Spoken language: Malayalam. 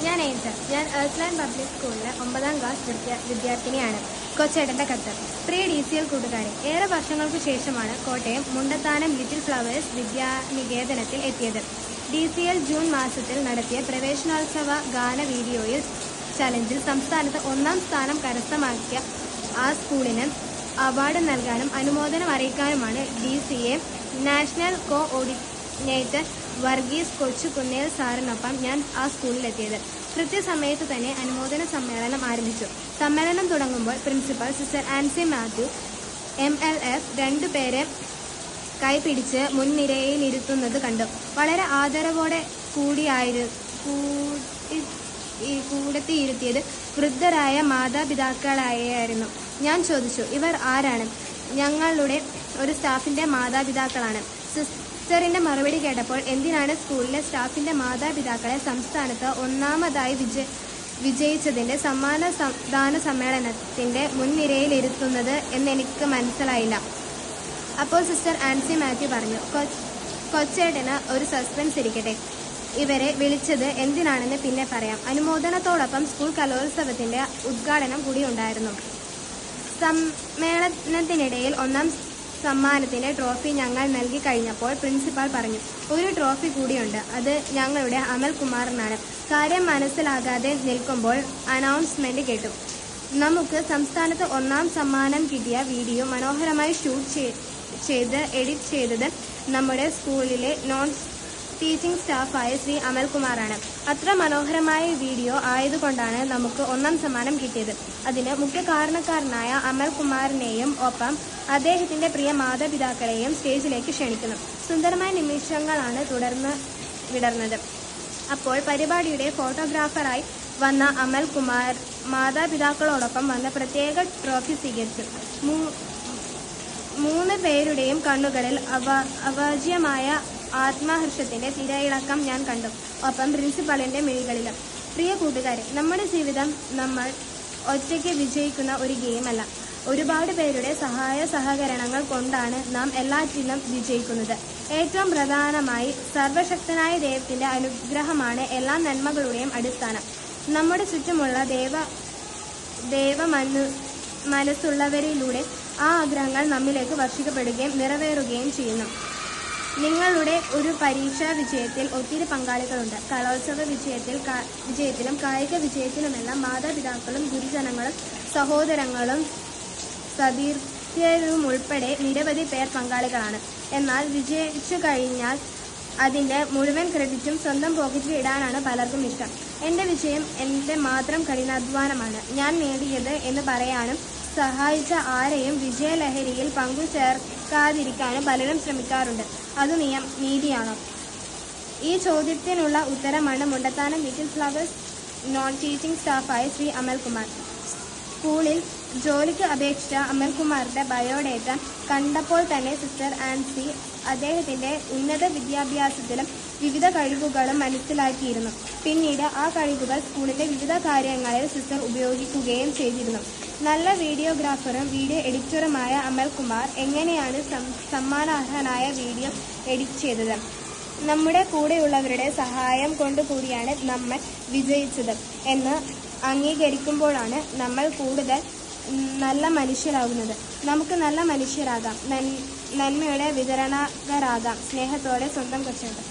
ഞാൻ ഏഞ്ചൽ. ഞാൻ എർസ്ലാൻ പബ്ലിക് സ്കൂളിലെ 9ാം ക്ലാസ് വിദ്യാർത്ഥിനിയാണ്. കൊച്ചേട്ടൻ്റെ കത്ത്. പ്രിയ DCL കൂട്ടുകാരെ, ഏറെ വർഷങ്ങൾക്ക് ശേഷമാണ് കോട്ടയം മുണ്ടത്താനം ലിറ്റിൽ ഫ്ലവേഴ്സ് വിദ്യാനികേതനത്തിൽ എത്തിയത്. DCL ജൂൺ മാസത്തിൽ നടത്തിയ പ്രവേശനോത്സവ ഗാന വീഡിയോയിൽ ചലഞ്ചിൽ സംസ്ഥാനത്ത് 1ാം സ്ഥാനം കരസ്ഥമാക്കിയ ആ സ്കൂളിന് അവാർഡ് നൽകാനും അനുമോദനം അറിയിക്കാനുമാണ് DCA national coordinator Varghese Kochukunnel സാറിനൊപ്പം ഞാൻ ആ സ്കൂളിലെത്തിയത്. കൃത്യസമയത്ത് തന്നെ അനുമോദന സമ്മേളനം ആരംഭിച്ചു. സമ്മേളനം തുടങ്ങുമ്പോൾ principal sister Ancy Mathew MLF 2 പേരെ കൈപിടിച്ച് മുൻനിരയിലിരുത്തുന്നത് കണ്ടു. വളരെ ആദരവോടെ കൂടത്തിയിരുത്തിയത് വൃദ്ധരായ മാതാപിതാക്കളായിരുന്നു. ഞാൻ ചോദിച്ചു, ഇവർ ആരാണ്? ഞങ്ങളുടെ ഒരു സ്റ്റാഫിൻ്റെ മാതാപിതാക്കളാണ്. സിസ്റ്ററിൻ്റെ മറുപടി കേട്ടപ്പോൾ എന്തിനാണ് സ്കൂളിലെ സ്റ്റാഫിൻ്റെ മാതാപിതാക്കളെ സംസ്ഥാനത്ത് 1ാമതായി വിജയിച്ചതിൻ്റെ സമ്മാനദാന സമ്മേളനത്തിൻ്റെ മുൻനിരയിലിരുത്തുന്നത് എന്നെനിക്ക് മനസ്സിലായില്ല. അപ്പോൾ സിസ്റ്റർ ആൻസി മാത്യു പറഞ്ഞു, കൊച്ചേട്ടന് ഒരു സസ്പെൻസ് ഇരിക്കട്ടെ. ഇവരെ വിളിച്ചത് എന്തിനാണെന്ന് പിന്നെ പറയാം. അനുമോദനത്തോടൊപ്പം സ്കൂൾ കലോത്സവത്തിൻ്റെ ഉദ്ഘാടനം കൂടി ഉണ്ടായിരുന്നു. സമ്മേളനത്തിനിടയിൽ 1ാം സമ്മാനത്തിൻ്റെ ട്രോഫി ഞങ്ങൾ നൽകി കഴിഞ്ഞപ്പോൾ പ്രിൻസിപ്പാൾ പറഞ്ഞു, ഒരു ട്രോഫി കൂടിയുണ്ട്, അത് ഞങ്ങളുടെ അമൽകുമാറിനാണ്. കാര്യം മനസ്സിലാകാതെ നിൽക്കുമ്പോൾ അനൗൺസ്മെൻറ്റ് കേട്ടു. നമുക്ക് സംസ്ഥാനത്ത് 1ാം സമ്മാനം കിട്ടിയ വീഡിയോ മനോഹരമായി ഷൂട്ട് ചെയ്ത് എഡിറ്റ് ചെയ്തത് നമ്മുടെ സ്കൂളിലെ നോൺ ടീച്ചിങ് സ്റ്റാഫായ ശ്രീ അമൽകുമാറാണ്. അത്ര മനോഹരമായ വീഡിയോ ആയതുകൊണ്ടാണ് നമുക്ക് 1ാം സമ്മാനം കിട്ടിയത്. അതിന് മുഖ്യ കാരണക്കാരനായ അമൽകുമാറിനെയും ഒപ്പം അദ്ദേഹത്തിൻ്റെ പ്രിയ മാതാപിതാക്കളെയും സ്റ്റേജിലേക്ക് ക്ഷണിക്കുന്നു. സുന്ദരമായ നിമിഷങ്ങളാണ് തുടർന്ന് വിടർന്നത്. അപ്പോൾ പരിപാടിയുടെ ഫോട്ടോഗ്രാഫറായി വന്ന അമൽകുമാർ മാതാപിതാക്കളോടൊപ്പം വന്ന പ്രത്യേക ട്രോഫി സ്വീകരിച്ചു. 3 പേരുടെയും കണ്ണുകളിൽ അവാച്യമായ ആത്മഹർഷത്തിൻ്റെ തിരയിളക്കം ഞാൻ കണ്ടു. ഒപ്പം പ്രിൻസിപ്പളിൻ്റെ മിഴികളിലും. പ്രിയ കൂട്ടുകാരെ, നമ്മുടെ ജീവിതം നമ്മൾ ഒറ്റയ്ക്ക് വിജയിക്കുന്ന ഒരു ഗെയിമല്ല. ഒരുപാട് പേരുടെ സഹായ സഹകരണങ്ങൾ കൊണ്ടാണ് നാം എല്ലാറ്റിലും വിജയിക്കുന്നത്. ഏറ്റവും പ്രധാനമായി സർവശക്തനായ ദൈവത്തിൻ്റെ അനുഗ്രഹമാണ് എല്ലാ നന്മകളുടെയും അടിസ്ഥാനം. നമ്മുടെ ചുറ്റുമുള്ള മനസ്സുള്ളവരിലൂടെ ആ ആഗ്രഹങ്ങൾ നമ്മിലേക്ക് വർഷിക്കപ്പെടുകയും നിറവേറുകയും ചെയ്യുന്നു. നിങ്ങളുടെ ഒരു പരീക്ഷാ വിജയത്തിൽ ഒത്തിരി പങ്കാളികളുണ്ട്. കലോത്സവ വിജയത്തിലും കായിക വിജയത്തിലുമെല്ലാം മാതാപിതാക്കളും ഗുരുജനങ്ങളും സഹോദരങ്ങളും സതീർത്ഥ്യരുമുൾപ്പെടെ നിരവധി പേർ പങ്കാളികളാണ്. എന്നാൽ വിജയിച്ചു കഴിഞ്ഞാൽ അതിൻ്റെ മുഴുവൻ ക്രെഡിറ്റും സ്വന്തം പോക്കറ്റിൽ ഇടാനാണ് പലർക്കും ഇഷ്ടം. എൻ്റെ വിജയം എൻ്റെ മാത്രം കഠിനാധ്വാനമാണ് ഞാൻ നേടിയത് എന്ന് പറയാനും സഹായിച്ച ആരെയും വിജയലഹരിയിൽ പങ്കുചേർക്കാതിരിക്കാനും പലരും ശ്രമിക്കാറുണ്ട്. അത് നീതിയാണോ? ഈ ചോദ്യത്തിനുള്ള ഉത്തരമാണ് Mundathanam little flowers non teaching സ്റ്റാഫായ ശ്രീ അമൽകുമാർ. സ്കൂളിൽ ജോലിക്ക് അപേക്ഷിച്ച അമൽകുമാറിൻ്റെ ബയോഡേറ്റ കണ്ടപ്പോൾ തന്നെ സിസ്റ്റർ ആൻസി അദ്ദേഹത്തിൻ്റെ ഉന്നത വിദ്യാഭ്യാസത്തിലും വിവിധ കഴിവുകളും മനസ്സിലാക്കിയിരുന്നു. പിന്നീട് ആ കഴിവുകൾ സ്കൂളിൻ്റെ വിവിധ കാര്യങ്ങളിൽ സിസ്റ്റർ ഉപയോഗിക്കുകയും ചെയ്തിരുന്നു. നല്ല വീഡിയോഗ്രാഫറും വീഡിയോ എഡിറ്ററുമായ അമൽകുമാർ എങ്ങനെയാണ് സമ്മാനാർഹനായ വീഡിയോ എഡിറ്റ് ചെയ്തത്? നമ്മുടെ കൂടെയുള്ളവരുടെ സഹായം കൊണ്ടുകൂടിയാണ് നമ്മൾ വിജയിച്ചത് എന്ന് അംഗീകരിക്കുമ്പോഴാണ് നമ്മൾ കൂടുതൽ നല്ല മനുഷ്യരാകുന്നത്. നമുക്ക് നല്ല മനുഷ്യരാകാം, നന്മയുടെ വിതരണകരാകാം. സ്നേഹത്തോടെ സ്വന്തം കൊച്ചേട്ടൻ.